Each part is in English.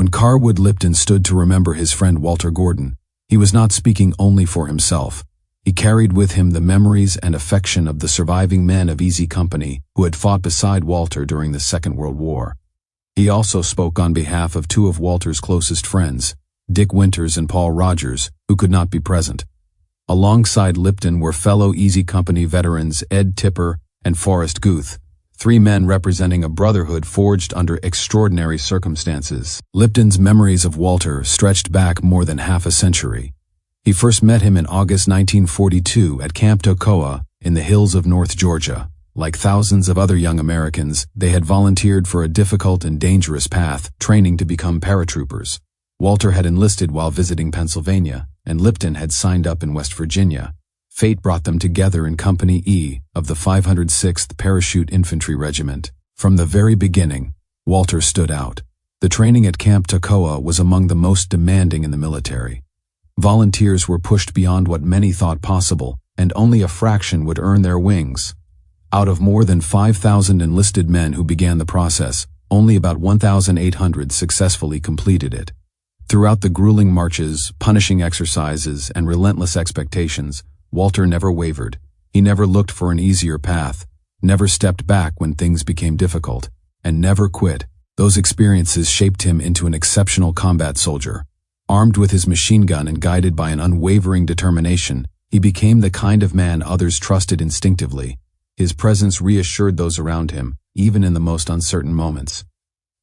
When Carwood Lipton stood to remember his friend Walter Gordon, he was not speaking only for himself. He carried with him the memories and affection of the surviving men of Easy Company who had fought beside Walter during the Second World War. He also spoke on behalf of two of Walter's closest friends, Dick Winters and Paul Rogers, who could not be present. Alongside Lipton were fellow Easy Company veterans Ed Tipper and Forrest Guth, three men representing a brotherhood forged under extraordinary circumstances. Lipton's memories of Walter stretched back more than half a century. He first met him in August 1942 at Camp Toccoa in the hills of North Georgia. Like thousands of other young Americans, they had volunteered for a difficult and dangerous path, training to become paratroopers. Walter had enlisted while visiting Pennsylvania, and Lipton had signed up in West Virginia. Fate brought them together in Company E of the 506th Parachute Infantry Regiment. From the very beginning, Walter stood out. The training at Camp Toccoa was among the most demanding in the military. Volunteers were pushed beyond what many thought possible, and only a fraction would earn their wings. Out of more than 5,000 enlisted men who began the process, only about 1,800 successfully completed it. Throughout the grueling marches, punishing exercises, and relentless expectations, Walter never wavered. He never looked for an easier path, never stepped back when things became difficult, and never quit. Those experiences shaped him into an exceptional combat soldier. Armed with his machine gun and guided by an unwavering determination, he became the kind of man others trusted instinctively. His presence reassured those around him, even in the most uncertain moments.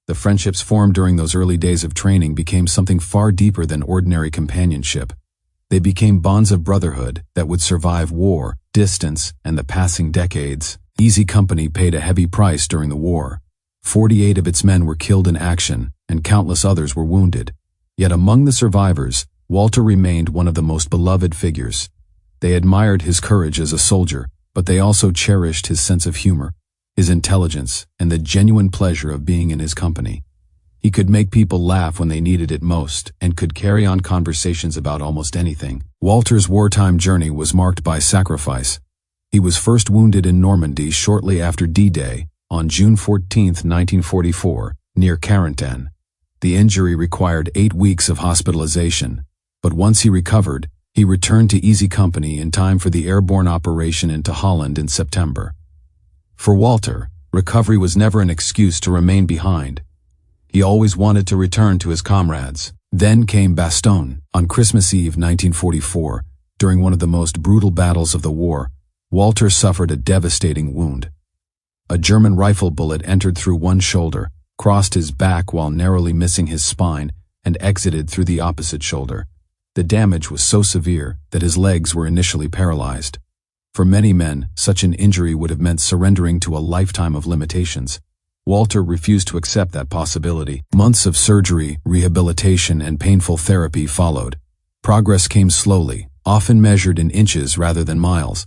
The friendships formed during those early days of training became something far deeper than ordinary companionship. They became bonds of brotherhood that would survive war, distance, and the passing decades. Easy Company paid a heavy price during the war. 48 of its men were killed in action, and countless others were wounded. Yet among the survivors, Walter remained one of the most beloved figures. They admired his courage as a soldier, but they also cherished his sense of humor, his intelligence, and the genuine pleasure of being in his company. He could make people laugh when they needed it most, and could carry on conversations about almost anything. Walter's wartime journey was marked by sacrifice. He was first wounded in Normandy shortly after D-Day, on June 14, 1944, near Carentan. The injury required 8 weeks of hospitalization, but once he recovered, he returned to Easy Company in time for the airborne operation into Holland in September. For Walter, recovery was never an excuse to remain behind. He always wanted to return to his comrades. Then came Bastogne. On Christmas Eve 1944, during one of the most brutal battles of the war, Walter suffered a devastating wound. A German rifle bullet entered through one shoulder, crossed his back while narrowly missing his spine, and exited through the opposite shoulder. The damage was so severe that his legs were initially paralyzed. For many men, such an injury would have meant surrendering to a lifetime of limitations. Walter refused to accept that possibility. Months of surgery, rehabilitation, and painful therapy followed. Progress came slowly, often measured in inches rather than miles.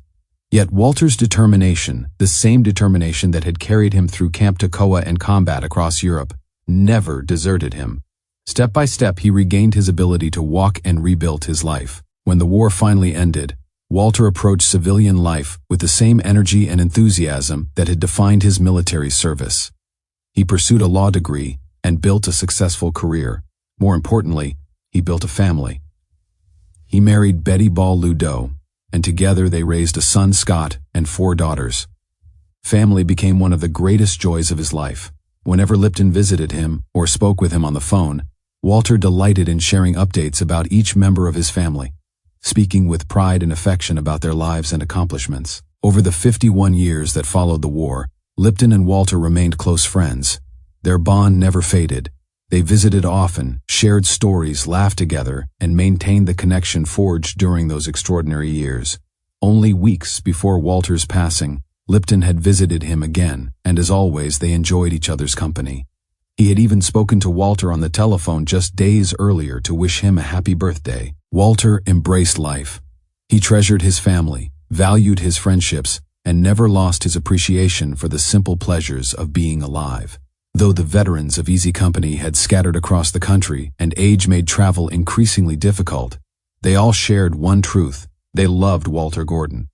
Yet Walter's determination, the same determination that had carried him through Camp Toccoa and combat across Europe, never deserted him. Step by step, he regained his ability to walk and rebuilt his life. When the war finally ended, Walter approached civilian life with the same energy and enthusiasm that had defined his military service. He pursued a law degree and built a successful career. More importantly, he built a family. He married Betty Ball Ludeau, and together they raised a son, Scott, and 4 daughters. Family became one of the greatest joys of his life. Whenever Lipton visited him or spoke with him on the phone, Walter delighted in sharing updates about each member of his family, speaking with pride and affection about their lives and accomplishments. Over the 51 years that followed the war, Lipton and Walter remained close friends. Their bond never faded. They visited often, shared stories, laughed together, and maintained the connection forged during those extraordinary years. Only weeks before Walter's passing, Lipton had visited him again, and as always, they enjoyed each other's company. He had even spoken to Walter on the telephone just days earlier to wish him a happy birthday. Walter embraced life. He treasured his family, valued his friendships, and never lost his appreciation for the simple pleasures of being alive. Though the veterans of Easy Company had scattered across the country and age made travel increasingly difficult, they all shared one truth: they loved Walter Gordon.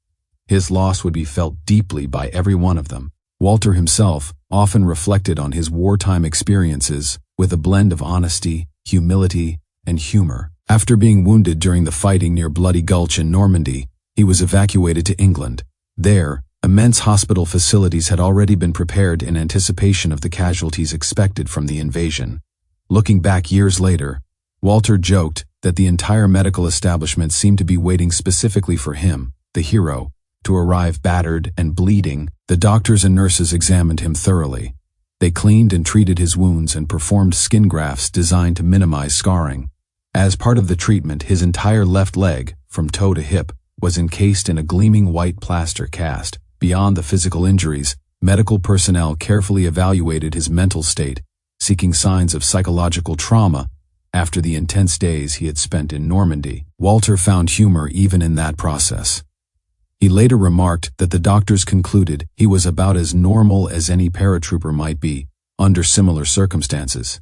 His loss would be felt deeply by every one of them. Walter himself often reflected on his wartime experiences with a blend of honesty, humility, and humor. After being wounded during the fighting near Bloody Gulch in Normandy, he was evacuated to England. There, immense hospital facilities had already been prepared in anticipation of the casualties expected from the invasion. Looking back years later, Walter joked that the entire medical establishment seemed to be waiting specifically for him, the hero, to arrive battered and bleeding. The doctors and nurses examined him thoroughly. They cleaned and treated his wounds and performed skin grafts designed to minimize scarring. As part of the treatment, his entire left leg, from toe to hip, was encased in a gleaming white plaster cast. Beyond the physical injuries, medical personnel carefully evaluated his mental state, seeking signs of psychological trauma after the intense days he had spent in Normandy. Walter found humor even in that process. He later remarked that the doctors concluded he was about as normal as any paratrooper might be, under similar circumstances.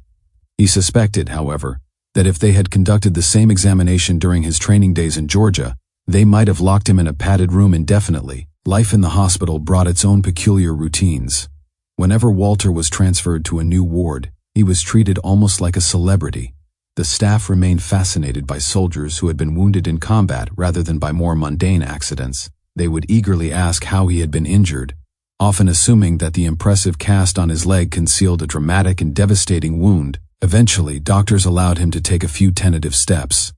He suspected, however, that if they had conducted the same examination during his training days in Georgia, they might have locked him in a padded room indefinitely. Life in the hospital brought its own peculiar routines. Whenever Walter was transferred to a new ward, he was treated almost like a celebrity. The staff remained fascinated by soldiers who had been wounded in combat rather than by more mundane accidents. They would eagerly ask how he had been injured, often assuming that the impressive cast on his leg concealed a dramatic and devastating wound. Eventually, doctors allowed him to take a few tentative steps.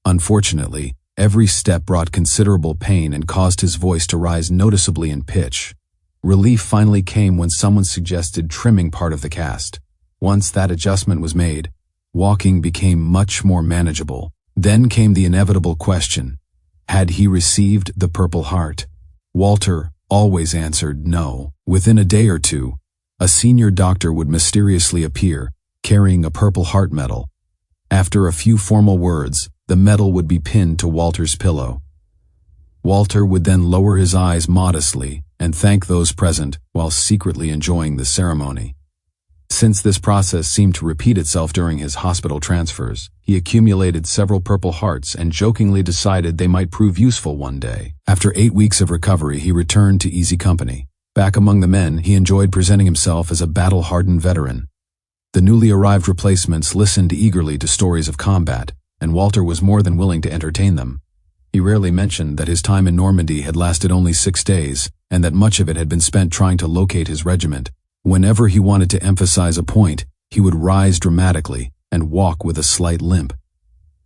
Unfortunately, every step brought considerable pain and caused his voice to rise noticeably in pitch. Relief finally came when someone suggested trimming part of the cast. Once that adjustment was made, walking became much more manageable. Then came the inevitable question: had he received the Purple Heart? Walter always answered no. Within a day or two, a senior doctor would mysteriously appear, carrying a Purple Heart medal. After a few formal words, the medal would be pinned to Walter's pillow. Walter would then lower his eyes modestly and thank those present while secretly enjoying the ceremony. Since this process seemed to repeat itself during his hospital transfers, he accumulated several Purple Hearts and jokingly decided they might prove useful one day. After 8 weeks of recovery, he returned to easy company. Back among the men, he enjoyed presenting himself as a battle-hardened veteran. The newly arrived replacements listened eagerly to stories of combat, and Walter was more than willing to entertain them. He rarely mentioned that his time in Normandy had lasted only 6 days, and that much of it had been spent trying to locate his regiment. Whenever he wanted to emphasize a point, he would rise dramatically and walk with a slight limp.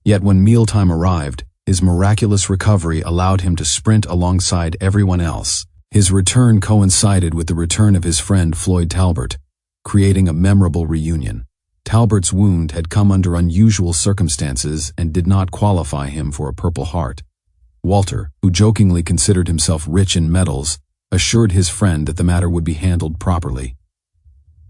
Yet when mealtime arrived, his miraculous recovery allowed him to sprint alongside everyone else. His return coincided with the return of his friend Floyd Talbot, creating a memorable reunion. Talbert's wound had come under unusual circumstances and did not qualify him for a Purple Heart. Walter, who jokingly considered himself rich in medals, assured his friend that the matter would be handled properly.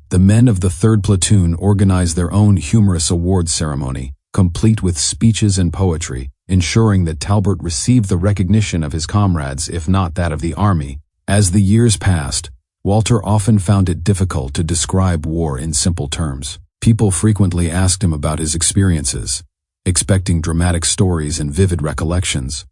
The men of the 3rd Platoon organized their own humorous awards ceremony, complete with speeches and poetry, ensuring that Talbot received the recognition of his comrades, if not that of the army. As the years passed, Walter often found it difficult to describe war in simple terms. People frequently asked him about his experiences, expecting dramatic stories and vivid recollections.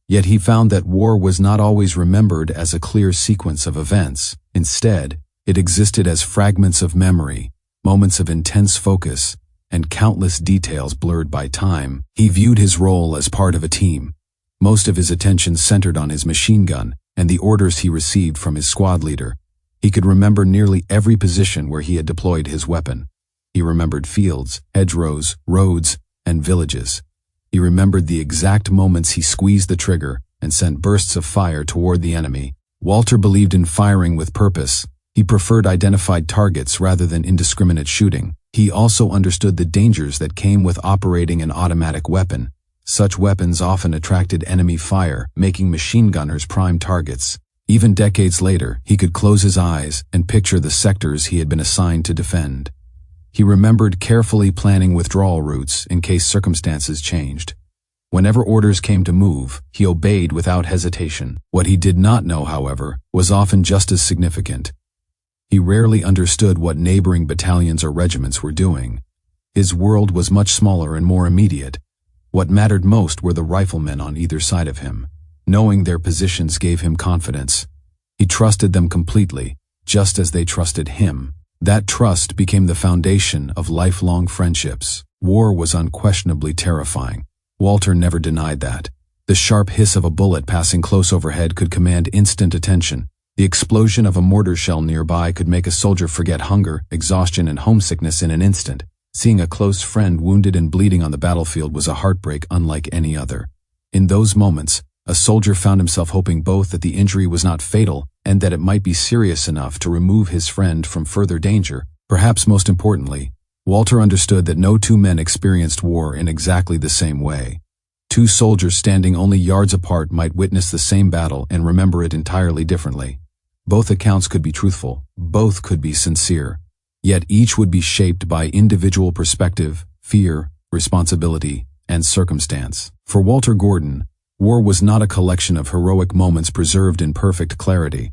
Yet he found that war was not always remembered as a clear sequence of events. Instead, it existed as fragments of memory, moments of intense focus, and countless details blurred by time. He viewed his role as part of a team. Most of his attention centered on his machine gun and the orders he received from his squad leader. He could remember nearly every position where he had deployed his weapon. He remembered fields, hedgerows, roads, and villages. He remembered the exact moments he squeezed the trigger and sent bursts of fire toward the enemy. Walter believed in firing with purpose. He preferred identified targets rather than indiscriminate shooting. He also understood the dangers that came with operating an automatic weapon. Such weapons often attracted enemy fire, making machine gunners prime targets. Even decades later, he could close his eyes and picture the sectors he had been assigned to defend. He remembered carefully planning withdrawal routes in case circumstances changed. Whenever orders came to move, he obeyed without hesitation. What he did not know, however, was often just as significant. He rarely understood what neighboring battalions or regiments were doing. His world was much smaller and more immediate. What mattered most were the riflemen on either side of him. Knowing their positions gave him confidence. He trusted them completely, just as they trusted him. That trust became the foundation of lifelong friendships. War was unquestionably terrifying. Walter never denied that. The sharp hiss of a bullet passing close overhead could command instant attention. The explosion of a mortar shell nearby could make a soldier forget hunger, exhaustion, and homesickness in an instant. Seeing a close friend wounded and bleeding on the battlefield was a heartbreak unlike any other. In those moments, a soldier found himself hoping both that the injury was not fatal and that it might be serious enough to remove his friend from further danger. Perhaps most importantly, Walter understood that no two men experienced war in exactly the same way. Two soldiers standing only yards apart might witness the same battle and remember it entirely differently. Both accounts could be truthful, both could be sincere, yet each would be shaped by individual perspective, fear, responsibility, and circumstance. For Walter Gordon, war was not a collection of heroic moments preserved in perfect clarity.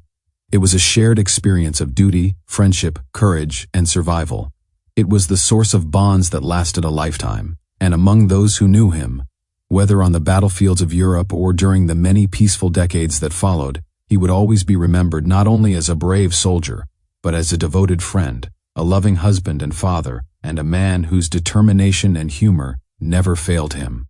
It was a shared experience of duty, friendship, courage, and survival. It was the source of bonds that lasted a lifetime, and among those who knew him, whether on the battlefields of Europe or during the many peaceful decades that followed, he would always be remembered not only as a brave soldier, but as a devoted friend, a loving husband and father, and a man whose determination and humor never failed him.